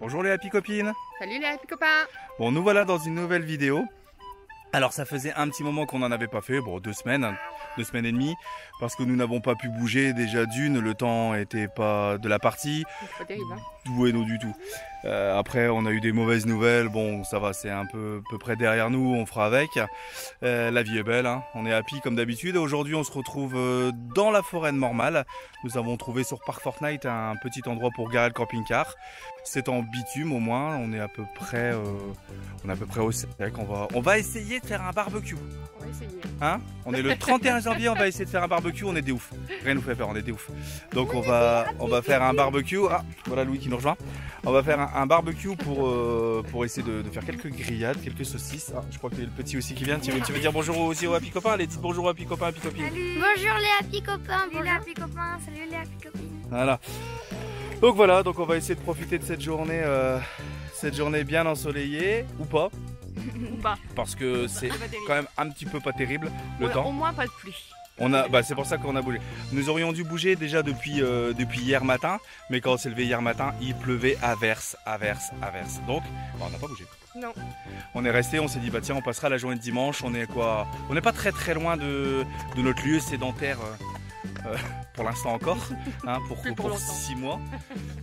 Bonjour les happy copines. Salut les happy copains. Bon, nous voilà dans une nouvelle vidéo. Alors ça faisait un petit moment qu'on n'en avait pas fait, bon 2 semaines et demie, parce que nous n'avons pas pu bouger déjà d'une, le temps était pas de la partie. C'est pas terrible hein. Ouais, non du tout. Après on a eu des mauvaises nouvelles, bon ça va, c'est un peu près derrière nous, on fera avec. La vie est belle, hein. On est happy comme d'habitude. Aujourd'hui on se retrouve dans la forêt de Mormal. Nous avons trouvé sur Park Fortnite un petit endroit pour garer le camping-car. C'est en bitume au moins, on est à peu près au sec. On va essayer de faire un barbecue. On va essayer. Hein, on est le 31 janvier, on va essayer de faire un barbecue, on est des ouf. Rien nous fait peur, on est des ouf. Donc on va faire un barbecue. Ah, voilà Louis qui nous rejoint. On va faire un barbecue pour essayer de faire quelques grillades, quelques saucisses. Ah, je crois qu'il y a le petit aussi qui vient. Tu veux dire bonjour aussi aux happy copains? Allez, dis bonjour aux happy copains, happy copines. Salut. Bonjour les happy copains, salut les happy copains, salut les happy copines. Voilà. Donc voilà, donc on va essayer de profiter de cette journée bien ensoleillée, ou pas. Ou pas. Parce que c'est quand même un petit peu pas terrible le temps. Au moins pas de pluie. C'est pour ça qu'on a bougé. Nous aurions dû bouger déjà depuis hier matin, mais quand on s'est levé hier matin, il pleuvait à verse. Donc, on n'a pas bougé. Non. On est resté, on s'est dit bah tiens, on passera la journée de dimanche. On est quoi? On n'est pas très loin de notre lieu sédentaire pour l'instant encore, hein, pour 6 mois.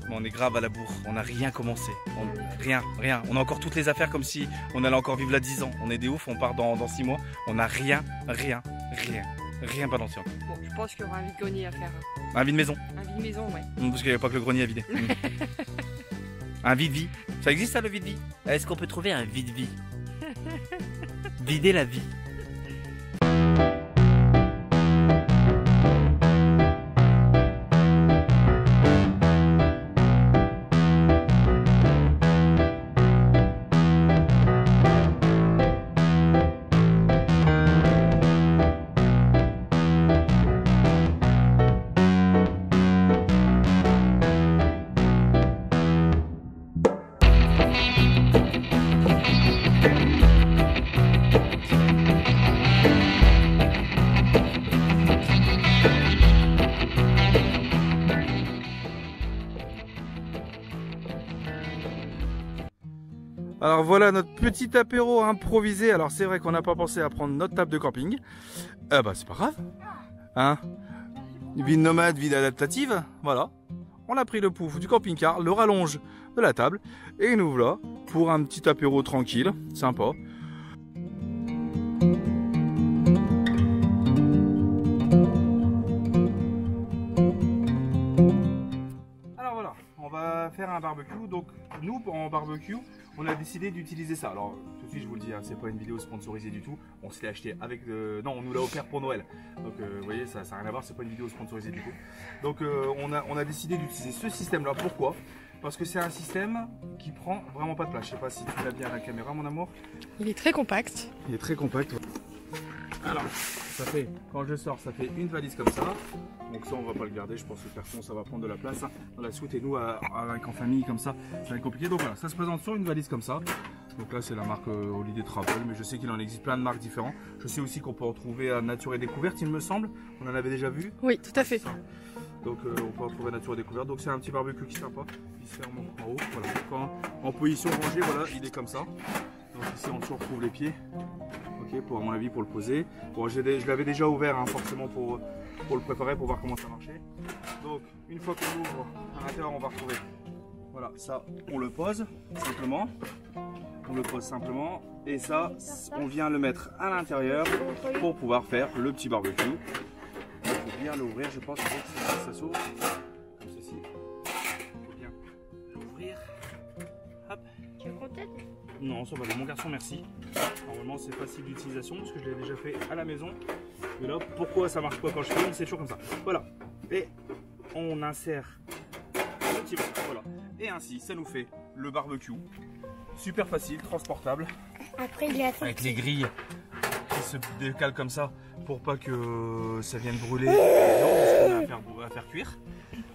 Mais on est grave à la bourre. On n'a rien commencé. Rien. On a encore toutes les affaires comme si on allait encore vivre là 10 ans. On est des ouf. On part dans 6 mois. On n'a rien balancé encore. Bon, je pense qu'il y aura un vide-grenier à faire. Un vide-maison. Un vide-maison, ouais. Parce qu'il n'y a pas que le grenier à vider. Un vide-vie. Ça existe ça, le vide-vie? Est-ce qu'on peut trouver un vide-vie? Vider la vie. Alors voilà notre petit apéro improvisé. Alors c'est vrai qu'on n'a pas pensé à prendre notre table de camping. C'est pas grave. Hein, vie nomade, vie adaptative. Voilà. On a pris le pouf du camping-car, le rallonge de la table. Et nous voilà pour un petit apéro tranquille, sympa. Alors voilà, on va faire un barbecue. Donc nous, en barbecue, on a décidé d'utiliser ça. Alors tout de suite je vous le dis, hein, c'est pas une vidéo sponsorisée du tout. On se l'est acheté avec non, on nous l'a offert pour Noël. Donc vous voyez, ça n'a rien à voir, c'est pas une vidéo sponsorisée du tout. Donc on a décidé d'utiliser ce système là. Pourquoi? Parce que c'est un système qui prend vraiment pas de place. Je sais pas si tu l'as bien à la caméra mon amour. Il est très compact. Il est très compact. Alors, ça fait, quand je sors, ça fait une valise comme ça. Donc ça, on va pas le garder. Je pense que personne, ça va prendre de la place. Hein. Dans la suite, et nous, avec en famille comme ça, ça va être compliqué. Donc voilà, ça se présente sur une valise comme ça. Donc là, c'est la marque Holiday Travel, mais je sais qu'il en existe plein de marques différentes. Je sais aussi qu'on peut en trouver à Nature et Découverte, il me semble. On en avait déjà vu. Oui, tout à fait. Donc on peut en trouver à Nature et Découverte. Donc c'est un petit barbecue qui est sympa. Il se ferme en haut. Voilà. En position rangée, voilà, il est comme ça. Donc ici, on retrouve les pieds. Ok, à mon avis, pour le poser. Bon, je l'avais déjà ouvert, hein, forcément, pour le préparer, pour voir comment ça marchait. Donc, une fois qu'on ouvre, à l'intérieur, on va retrouver. Voilà, ça, on le pose simplement. On le pose simplement. Et ça, on vient le mettre à l'intérieur pour pouvoir faire le petit barbecue. Il faut bien l'ouvrir, je pense, pour que ça s'ouvre. Comme ceci. Il faut bien l'ouvrir. Hop. Tu veux qu'on t'aide? Non, ça va aller, mon garçon, merci. Normalement, c'est facile d'utilisation parce que je l'ai déjà fait à la maison. Mais là, pourquoi ça marche pas quand je filme? C'est toujours comme ça. Voilà. Et on insère le petit barbecue. Voilà. Et ainsi, ça nous fait le barbecue. Super facile, transportable. Après, il est assez avec les grilles qui se décalent comme ça pour pas que ça vienne brûler ce qu'on a à faire cuire.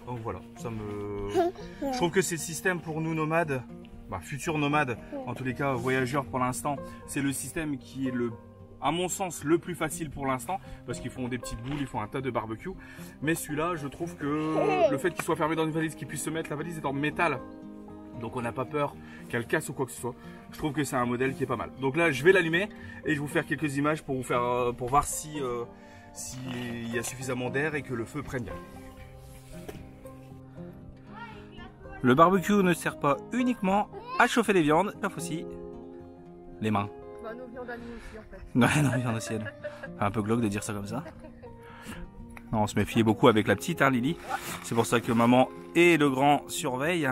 Donc voilà, je trouve que c'est le système pour nous nomades. Futurs nomades, en tous les cas voyageurs pour l'instant, c'est le système qui est à mon sens le plus facile pour l'instant, parce qu'ils font des petites boules, ils font un tas de barbecue. Mais celui-là, je trouve que le fait qu'il soit fermé dans une valise, qu'il puisse se mettre, la valise est en métal, Donc on n'a pas peur qu'elle casse ou quoi que ce soit. Je trouve que c'est un modèle qui est pas mal. Donc là je vais l'allumer et je vais vous faire quelques images pour voir si s'il y a suffisamment d'air et que le feu prenne bien. Le barbecue ne sert pas uniquement à chauffer les viandes, il faut aussi les mains. Bah, nos viandes à nous aussi en fait. Ouais, non, viande aussi. Un peu glauque de dire ça comme ça. Non, on se méfiait beaucoup avec la petite, hein, Lily. C'est pour ça que maman et le grand surveillent.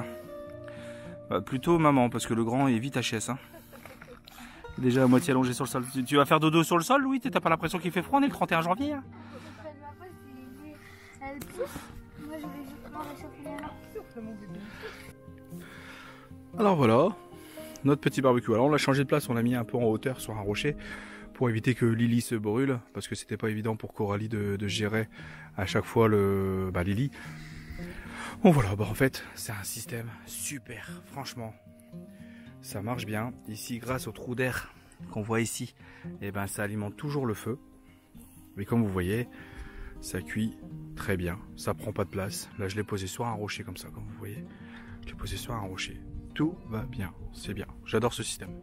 Plutôt maman, parce que le grand est vite HS. Hein. Déjà à moitié allongé sur le sol. Tu vas faire dodo sur le sol, Louis? T'as pas l'impression qu'il fait froid? On est le 31 janvier. Hein. Elle pousse. Moi, je vais justement réchauffer les mains. Alors voilà, notre petit barbecue. Alors on l'a changé de place, on l'a mis un peu en hauteur sur un rocher pour éviter que Lily se brûle, parce que c'était pas évident pour Coralie de gérer à chaque fois Lily. Bon voilà, en fait c'est un système super, franchement ça marche bien. Ici grâce au trou d'air qu'on voit ici, et ben ça alimente toujours le feu. Mais comme vous voyez, ça cuit très bien, ça prend pas de place. Là je l'ai posé sur un rocher comme ça, comme vous voyez, je l'ai posé sur un rocher. Tout va bien, c'est bien, j'adore ce système.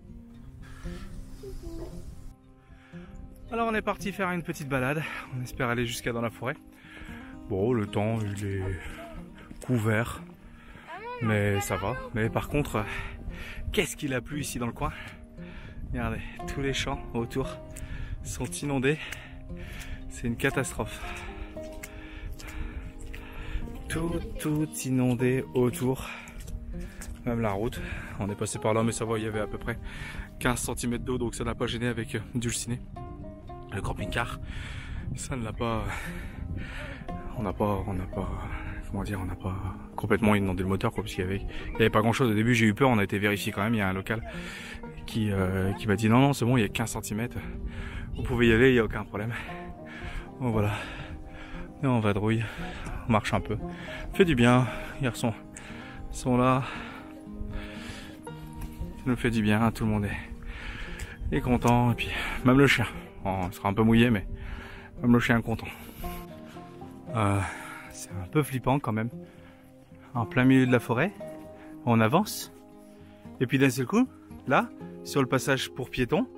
Alors on est parti faire une petite balade, on espère aller jusqu'à dans la forêt. Bon, le temps il est couvert, mais ça va. Mais par contre, qu'est-ce qu'il a plu ici dans le coin? Regardez, tous les champs autour sont inondés, c'est une catastrophe. Tout inondé autour, même la route. On est passé par là, mais ça va, il y avait à peu près 15 cm d'eau, donc ça n'a pas gêné avec Dulciné. Le camping-car, ça ne l'a pas. On n'a pas complètement inondé le moteur, quoi, parce qu'il y avait pas grand chose. Au début, j'ai eu peur, on a été vérifié quand même. Il y a un local qui m'a dit non, c'est bon, il y a 15 cm. Vous pouvez y aller, il n'y a aucun problème. Bon, voilà. Et on vadrouille, on marche un peu. Fait du bien, les garçons sont là. Ça nous fait du bien, tout le monde est content. Et puis, même le chien. Bon, il sera un peu mouillé, mais même le chien est content. C'est un peu flippant quand même. En plein milieu de la forêt, on avance. Et puis d'un seul coup, là, sur le passage pour piétons,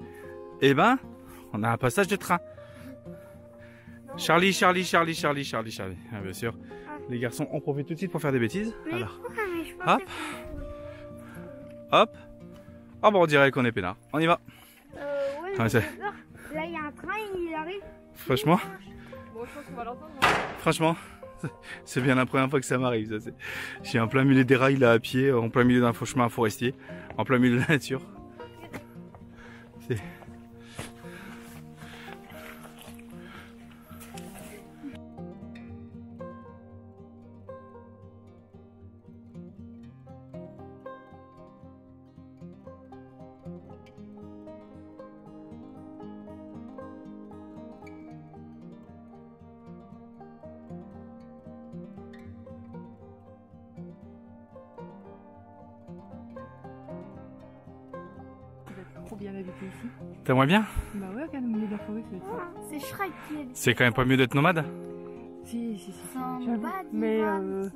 eh ben, on a un passage de train. Charlie. Ah, bien sûr. Les garçons en profitent tout de suite pour faire des bêtises. Alors, hop. Hop. Ah bon, on dirait qu'on est peinard. On y va. Ouais, Ah, là, il y a un train, il arrive. Franchement, Bon, je pense qu'on va l'entendre. franchement, c'est bien la première fois que ça m'arrive. Je suis en plein milieu des rails là à pied, en plein milieu d'un chemin forestier, en plein milieu de la nature. C'est... Trop bien habité ici. T'aimerais bien? Bah ouais, regarde au milieu de la forêt, ça va être ça. C'est Shrek qui est. C'est quand même pas mieux d'être nomade? Si. Sans J'avoue. bas, Mais divan,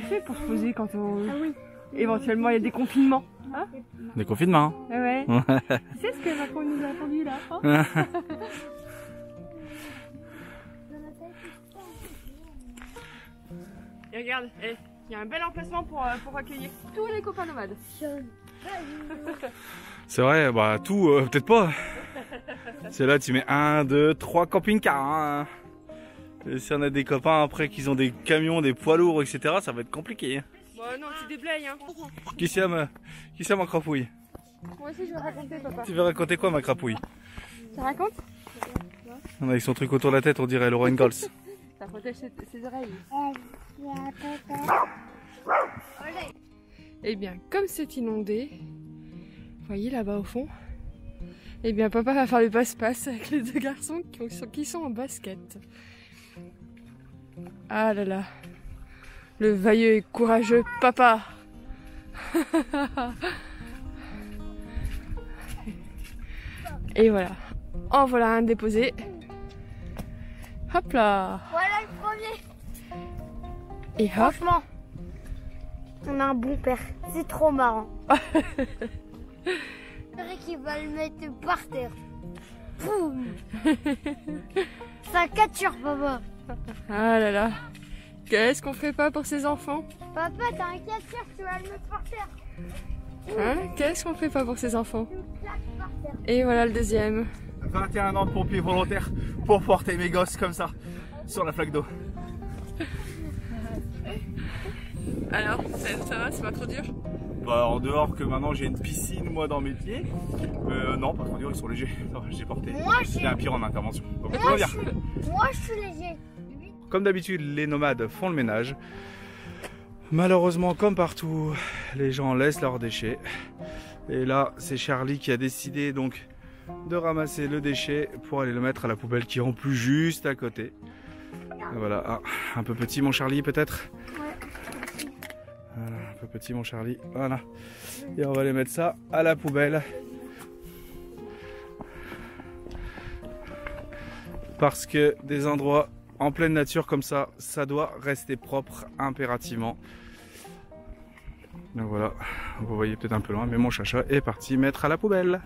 tu sais, pour se poser quand on... Ah oui. éventuellement il y a des confinements. Hein? Des confinements. Ouais. Tu sais ce que Macron nous a attendu là, hein? Et regarde, il y a un bel emplacement pour accueillir tous les copains nomades. C'est vrai, bah tout, peut-être pas. C'est là, tu mets 1, 2, 3 camping-cars. Hein. Et si on a des copains après qui ont des camions, des poids lourds, etc., ça va être compliqué. Bon non, tu déblayes hein. Qui c'est ma crapouille? Moi aussi je vais raconter papa. Tu veux raconter quoi ma crapouille? Ça raconte? On a avec son truc autour de la tête, on dirait Lauren Goals. Ça protège ses oreilles. Eh bien, comme c'est inondé, vous voyez là-bas au fond, eh bien papa va faire le passe-passe avec les deux garçons qui sont en basket. Ah là là, le vailleux et courageux papa. Et voilà, en voilà un déposé. Hop là. Voilà le premier. Et hop. Franchement, On a un bon père. C'est trop marrant. C'est vrai qu'il va le mettre par terre. Boum. Ça capture, papa. Ah là là. Qu'est-ce qu'on fait pas pour ces enfants? Papa, t'as un capture, tu vas le mettre par terre. Hein? Qu'est-ce qu'on fait pas pour ces enfants? Tu me claques par terre. Et voilà le deuxième. 21 ans de pompier volontaire pour porter mes gosses comme ça sur la flaque d'eau. Alors, ça va, c'est pas trop dur? Bah, en dehors que maintenant j'ai une piscine moi dans mes pieds, non pas trop dur, ils sont légers. J'ai porté. J'ai un pire en intervention. Donc, tout va bien. Moi, je suis léger. Comme d'habitude, les nomades font le ménage. Malheureusement, comme partout, les gens laissent leurs déchets. Et là, c'est Charlie qui a décidé donc de ramasser le déchet pour aller le mettre à la poubelle qui est en plus juste à côté. Voilà, ah, un peu petit mon Charlie peut-être. Voilà, un peu petit mon Charlie, voilà. Et on va aller mettre ça à la poubelle. Parce que des endroits en pleine nature comme ça, ça doit rester propre impérativement. Donc voilà, vous voyez peut-être un peu loin, mais mon chacha est parti mettre à la poubelle.